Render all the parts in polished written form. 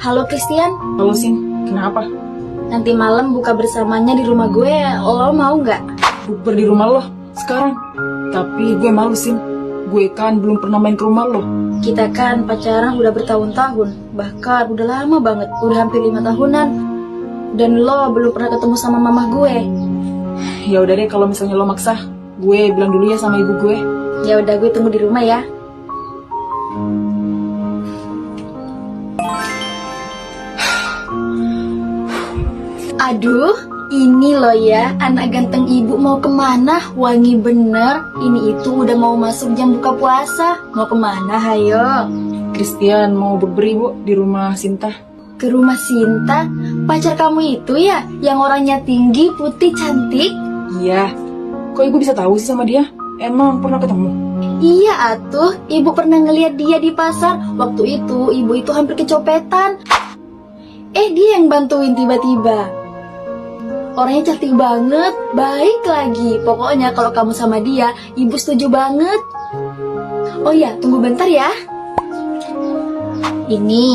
Halo Christian, Halo Sin, kenapa? nanti malam buka bersamanya di rumah gue, lo mau nggak? Bukber di rumah lo sekarang. Tapi gue malu Sin, gue kan belum pernah main ke rumah lo. Kita kan pacaran udah bertahun-tahun, bahkan udah lama banget, udah hampir 5 tahunan. Dan lo belum pernah ketemu sama mama gue. Ya udah deh, kalau misalnya lo maksa, gue bilang dulu ya sama ibu gue. Ya udah, gue tunggu di rumah ya. Aduh, ini loh ya, anak ganteng ibu mau kemana? Wangi bener, ini itu udah mau masuk jam buka puasa. Mau kemana, hayo? Christian mau bukber ibu di rumah Sinta. Ke rumah Sinta? Pacar kamu itu ya, yang orangnya tinggi, putih, cantik? Iya, kok ibu bisa tahu sih sama dia? Emang pernah ketemu? Iya atuh, ibu pernah ngeliat dia di pasar. Waktu itu, ibu itu hampir kecopetan. Dia yang bantuin tiba-tiba. Orangnya cantik banget, baik lagi. Pokoknya kalau kamu sama dia, ibu setuju banget. Oh ya, tunggu bentar ya. Ini,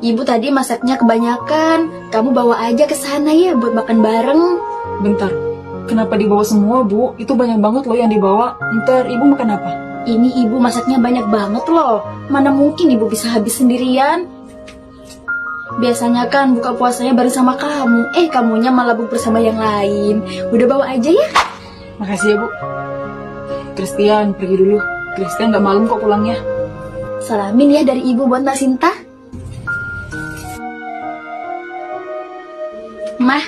ibu tadi masaknya kebanyakan. Kamu bawa aja ke sana ya buat makan bareng. Bentar, kenapa dibawa semua bu? Itu banyak banget loh yang dibawa. Ntar ibu makan apa? Ini ibu masaknya banyak banget loh. Mana mungkin ibu bisa habis sendirian? Biasanya kan buka puasanya bareng sama kamu. Kamunya malah buk bersama yang lain. Udah bawa aja ya. Makasih ya bu. Christian pergi dulu. Christian gak malam kok pulangnya. Salamin ya dari ibu buat Mbak Sinta. Mah,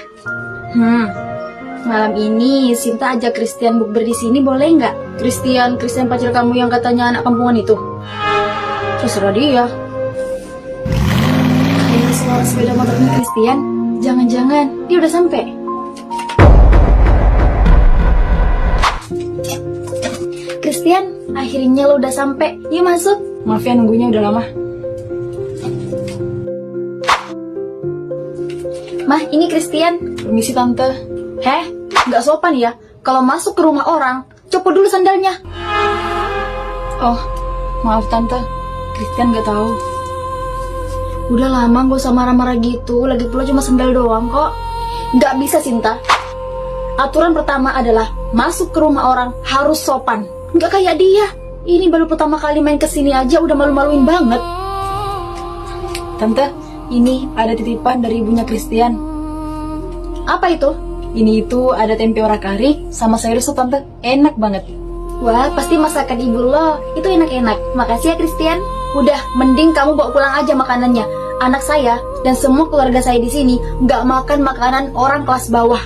malam ini Sinta ajak Christian bukber di sini, boleh nggak? Christian pacar kamu yang katanya anak kampungan itu. Terserah dia. Ada suara sepeda motornya Christian. Jangan-jangan dia udah sampai. Christian, akhirnya lo udah sampai. Yuk masuk. Maaf ya nunggunya udah lama. Mah, ini Christian. Permisi tante. Nggak sopan ya. Kalau masuk ke rumah orang, copot dulu sandalnya. Oh, maaf tante. Christian gak tahu. Udah lama gak usah marah-marah gitu. Lagi pula cuma sandal doang kok. Nggak bisa Sinta. Aturan pertama adalah masuk ke rumah orang harus sopan. Nggak kayak dia. Ini baru pertama kali main kesini aja udah malu-maluin banget. Tante, ini ada titipan dari ibunya Christian. Apa itu? Ini itu ada tempe orak-arik sama sayur sop tante. Enak banget. Wah, pasti masakan ibu lo. Itu enak-enak. Makasih ya Christian. Udah, mending kamu bawa pulang aja makanannya. Anak saya dan semua keluarga saya di sini nggak makan makanan orang kelas bawah.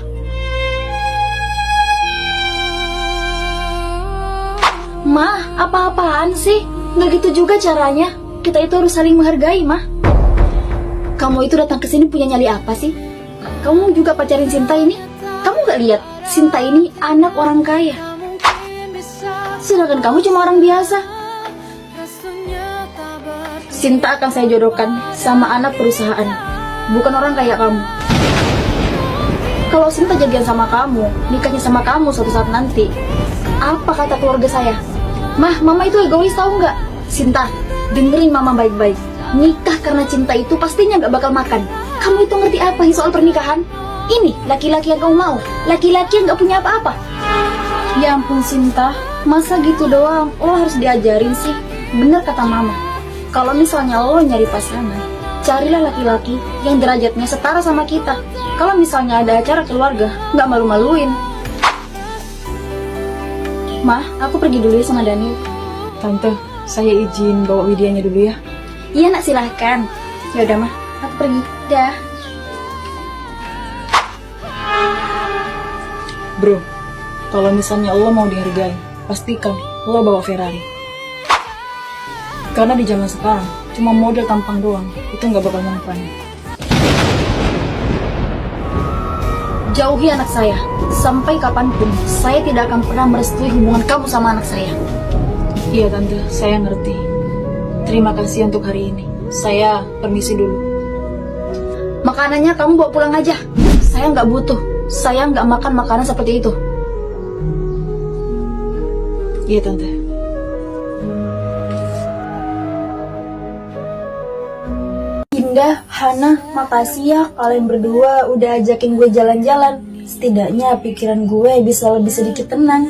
Mah, apa-apaan sih? Nggak gitu juga caranya. Kita itu harus saling menghargai, Mah. Kamu itu datang ke sini punya nyali apa sih? Kamu juga pacarin Sinta ini? Kamu nggak lihat Sinta ini anak orang kaya? Sedangkan kamu cuma orang biasa. Sinta akan saya jodohkan sama anak perusahaan, bukan orang kayak kamu. Kalau Sinta jadian sama kamu, nikahnya sama kamu suatu saat nanti, apa kata keluarga saya? Mah, mama itu egois tahu nggak? Sinta, dengerin mama baik-baik. Nikah karena cinta itu pastinya nggak bakal makan. Kamu itu ngerti apa sih soal pernikahan? Ini laki-laki yang kamu mau, laki-laki yang nggak punya apa-apa. Ya ampun Sinta, masa gitu doang? Lo harus diajarin sih. Bener kata mama. Kalau misalnya lo nyari pasangan, carilah laki-laki yang derajatnya setara sama kita. Kalau misalnya ada acara keluarga, nggak malu-maluin. Mah, aku pergi dulu ya sama Daniel. Tante, saya izin bawa Widianya dulu ya. Iya nak, silahkan. Ya udah mah, aku pergi. Dah. Bro, kalau misalnya lo mau dihargai, pastikan lo bawa Ferrari. Karena di zaman sekarang, cuma model tampang doang, itu nggak bakal mempan. Jauhi anak saya. Sampai kapanpun, saya tidak akan pernah merestui hubungan kamu sama anak saya. Iya tante, saya ngerti. Terima kasih untuk hari ini. Saya permisi dulu. Makanannya kamu bawa pulang aja. Saya nggak butuh. Saya nggak makan makanan seperti itu. Iya tante. Indah, Hana, makasih ya kalian berdua udah ajakin gue jalan-jalan. Setidaknya pikiran gue bisa lebih sedikit tenang.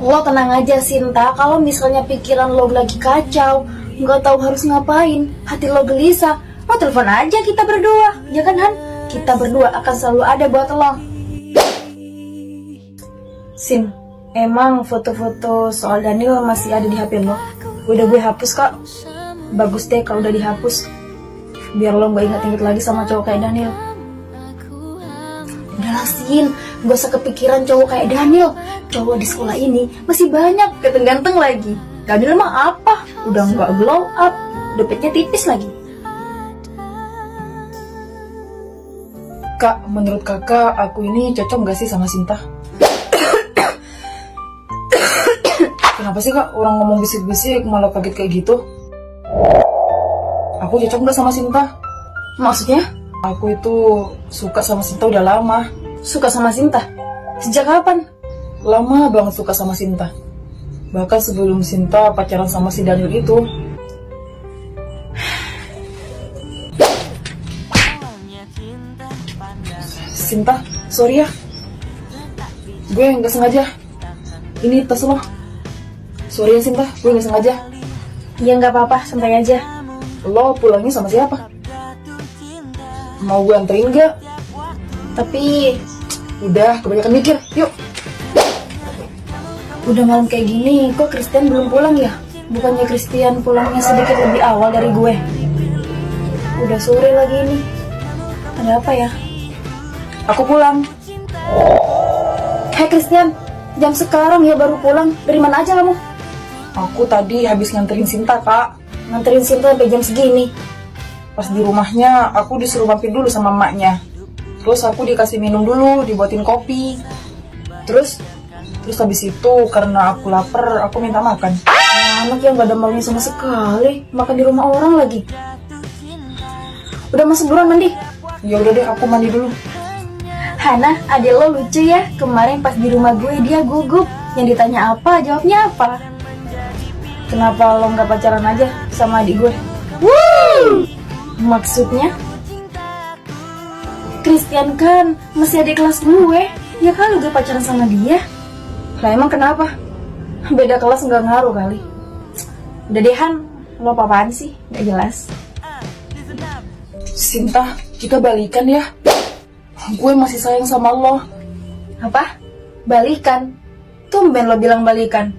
Lo tenang aja Sinta, kalau misalnya pikiran lo lagi kacau, nggak tahu harus ngapain, hati lo gelisah, lo telepon aja kita berdua, ya kan Han? Kita berdua akan selalu ada buat lo. Sin, emang foto-foto soal Daniel masih ada di HP lo? Udah gue hapus kok. Bagus deh kalau udah dihapus, biar lo gak ingat-ingat lagi sama cowok kayak Daniel. Udahlah Sin, gak usah kepikiran cowok kayak Daniel. Cowok di sekolah ini masih banyak, ganteng-ganteng lagi. Daniel mah apa? Udah gak glow up, dompetnya tipis lagi. Kak, menurut kakak aku ini cocok gak sih sama Sinta? Kenapa sih kak orang ngomong bisik-bisik malah kaget kayak gitu? Aku cocok gak sama Sinta? Maksudnya? Aku itu suka sama Sinta udah lama. Suka sama Sinta? Sejak kapan? Lama banget suka sama Sinta. Bahkan sebelum Sinta pacaran sama si Daniel itu. Sinta, sorry ya. Gue gak sengaja. Ini tas lo. Sorry ya Sinta, gue gak sengaja. Ya nggak apa-apa, santai aja. Lo pulangnya sama siapa? Mau gue anterin gak? Tapi Udah, kebanyakan mikir. Yuk. udah malam kayak gini, kok Christian belum pulang ya? Bukannya Christian pulangnya sedikit lebih awal dari gue? Udah sore lagi ini. Ada apa ya? Aku pulang. Hei Christian, jam sekarang ya baru pulang. Dari mana aja kamu? Aku tadi habis nganterin Sinta, Kak. Nganterin Sinta sampai jam segini. Pas di rumahnya, aku disuruh mampir dulu sama emaknya. Terus aku dikasih minum dulu, dibuatin kopi. Terus habis itu karena aku lapar, aku minta makan. Anak yang gak ada maunya sama sekali. Makan di rumah orang lagi. Udah masuk buruan mandi. Ya udah deh, aku mandi dulu. Hana, adik lo lucu ya. Kemarin pas di rumah gue dia gugup. Yang ditanya apa, jawabnya apa. Kenapa lo gak pacaran aja sama adik gue? Wuh! Maksudnya? Christian kan masih adik kelas gue. Ya kan lo gak pacaran sama dia? Lah emang kenapa? Beda kelas gak ngaruh kali. Udah deh Han, lo apa-apaan sih? Gak jelas. Sinta, kita balikan ya. Gue masih sayang sama lo. Apa? Balikan? Tumben lo bilang balikan.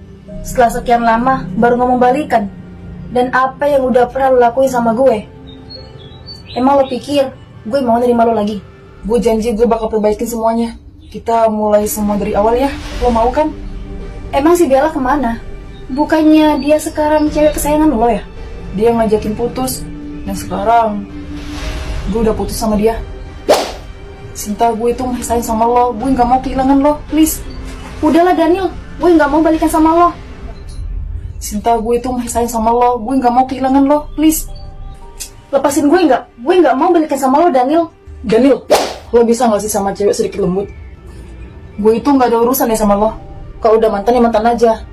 Setelah sekian lama baru ngomong balikan. Dan apa yang udah pernah lo lakuin sama gue? Emang lo pikir gue mau nerima lo lagi? Gue janji gue bakal perbaikin semuanya. Kita mulai semua dari awal ya. Lo mau kan? Emang si Bella kemana? Bukannya dia sekarang cewek kesayangan lo ya? Dia ngajakin putus. Dan sekarang gue udah putus sama dia. Sinta, gue itu masih sayang sama lo. Gue gak mau kehilangan lo, please. Udahlah Daniel, gue gak mau balikan sama lo. Sinta, gue itu masih sayang sama lo. Gue gak mau kehilangan lo, please. Lepasin gue gak? Gue gak mau balikan sama lo Daniel. Daniel, lo bisa gak sih sama cewek sedikit lembut? Gue itu gak ada urusan ya sama lo. Kalau udah mantan ya mantan aja.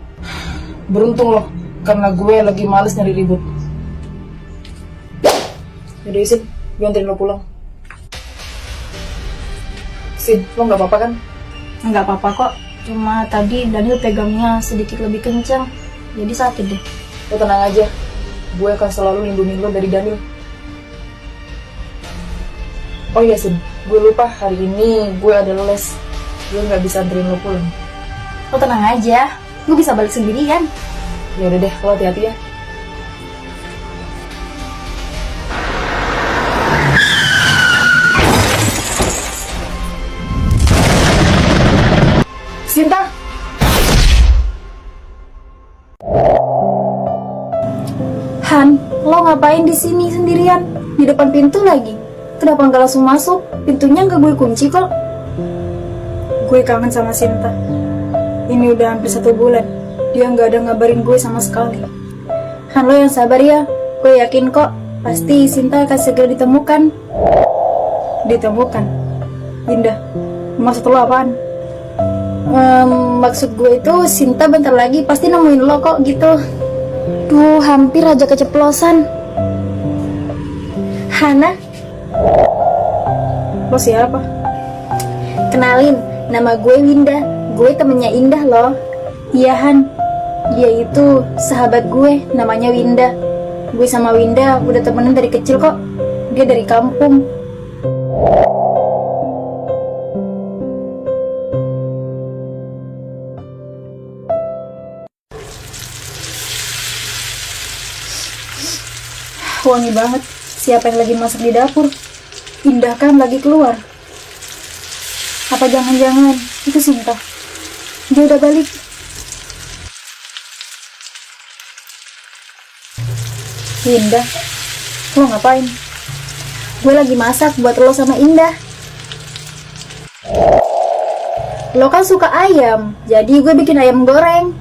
Beruntung lo, karena gue lagi males nyari ribut. Yaudah Sin, gue anterin lo pulang. Sin, lo gak apa-apa kan? Nggak apa-apa kok. Cuma tadi Daniel pegangnya sedikit lebih kencang. Jadi sakit deh. Lo tenang aja. Gue akan selalu lindungi lo dari Daniel. Oh iya Sin, gue lupa hari ini gue ada les. Gue gak bisa anterin lo pulang. Lo tenang aja, gue bisa balik sendirian. Ya udah deh, lo hati-hati ya. Sinta! Han, lo ngapain di sini sendirian? Di depan pintu lagi. Kenapa nggak langsung masuk? Pintunya nggak gue kunci kok. Gue kangen sama Sinta. Ini udah hampir 1 bulan. Dia nggak ada ngabarin gue sama sekali. Han, lo yang sabar ya. Gue yakin kok, pasti Sinta akan segera ditemukan. Ditemukan? Indah, maksud lo apaan? Maksud gue itu Sinta bentar lagi pasti nemuin lo kok gitu. Duh, hampir aja keceplosan. Hana, Lo siapa? kenalin, nama gue Winda. Gue temennya Indah loh. Iya Han, dia itu sahabat gue, namanya Winda. Gue sama Winda udah temenan dari kecil kok. Dia dari kampung. Wangi banget. Siapa yang lagi masak di dapur? Indah kan lagi keluar. Apa jangan-jangan itu Sinta? Dia udah balik. Indah, lo ngapain? Gue lagi masak buat lo sama Indah. Lo kan suka ayam, jadi gue bikin ayam goreng.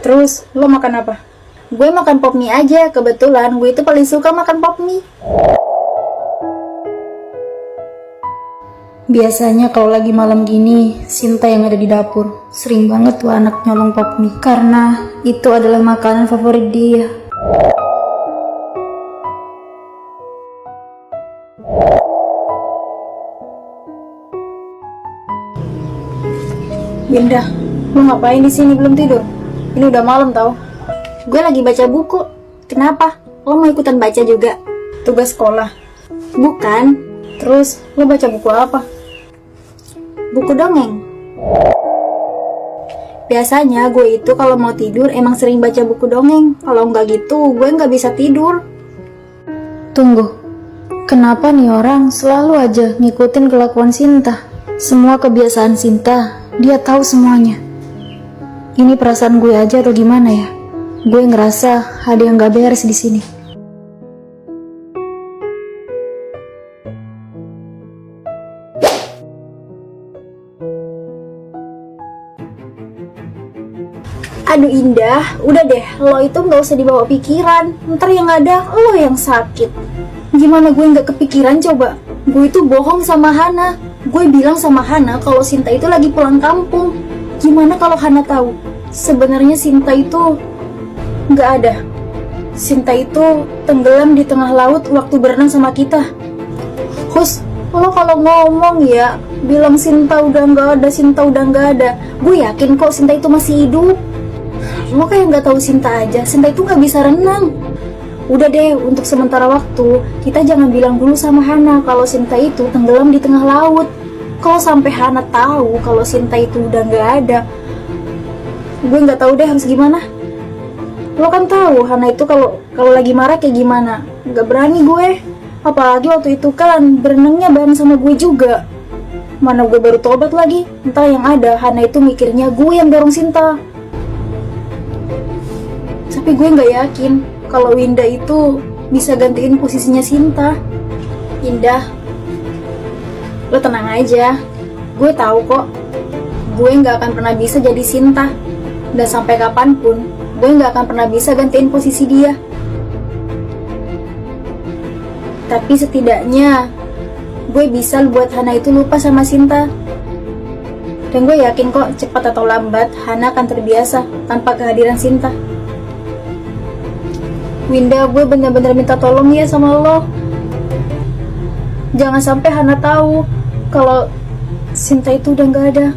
Terus, lo makan apa? Gue makan pop mie aja, kebetulan gue itu paling suka makan pop mie. Biasanya kalau lagi malam gini, Sinta yang ada di dapur. Sering banget tuh anak nyolong pop mie, karena itu adalah makanan favorit dia. Winda, lo ngapain di sini belum tidur? Ini udah malam tau. Gue lagi baca buku. Kenapa? Lo mau ikutan baca juga? Tugas sekolah? Bukan. Terus lo baca buku apa? Buku dongeng. Biasanya gue itu kalau mau tidur emang sering baca buku dongeng. Kalau nggak gitu gue nggak bisa tidur. Tunggu, kenapa nih orang selalu aja ngikutin kelakuan Sinta? Semua kebiasaan Sinta, dia tahu semuanya. Ini perasaan gue aja atau gimana ya? Gue ngerasa ada yang gak beres di sini. Aduh Indah, udah deh, lo itu gak usah dibawa pikiran. Ntar yang ada, lo yang sakit. Gimana gue gak kepikiran coba? Gue itu bohong sama Hana. Gue bilang sama Hana kalau Sinta itu lagi pulang kampung. Gimana kalau Hana tahu? Sebenarnya Sinta itu gak ada. Sinta itu tenggelam di tengah laut waktu berenang sama kita. Hus, lo kalau ngomong ya, bilang Sinta udah gak ada, Sinta udah gak ada. Gue yakin kok Sinta itu masih hidup. Lo kayak gak tahu Sinta aja, Sinta itu gak bisa renang. Udah deh, untuk sementara waktu, kita jangan bilang dulu sama Hana kalau Sinta itu tenggelam di tengah laut. Kalau sampai Hana tahu kalau Sinta itu udah gak ada, gue gak tahu deh harus gimana. Lo kan tahu Hana itu kalau lagi marah kayak gimana. Gak berani gue. Apalagi waktu itu kan berenangnya bareng sama gue juga. Mana gue baru tobat lagi. Entah yang ada Hana itu mikirnya gue yang dorong Sinta. Tapi gue gak yakin kalau Winda itu bisa gantiin posisinya Sinta. Indah, lo tenang aja. Gue tahu kok, gue gak akan pernah bisa jadi Sinta. Dan sampai kapanpun, gue gak akan pernah bisa gantiin posisi dia. Tapi setidaknya, gue bisa buat Hana itu lupa sama Sinta. Dan gue yakin kok, cepat atau lambat, Hana akan terbiasa tanpa kehadiran Sinta. Winda, gue bener-bener minta tolong ya sama lo. Jangan sampai Hana tahu kalau Sinta itu udah gak ada.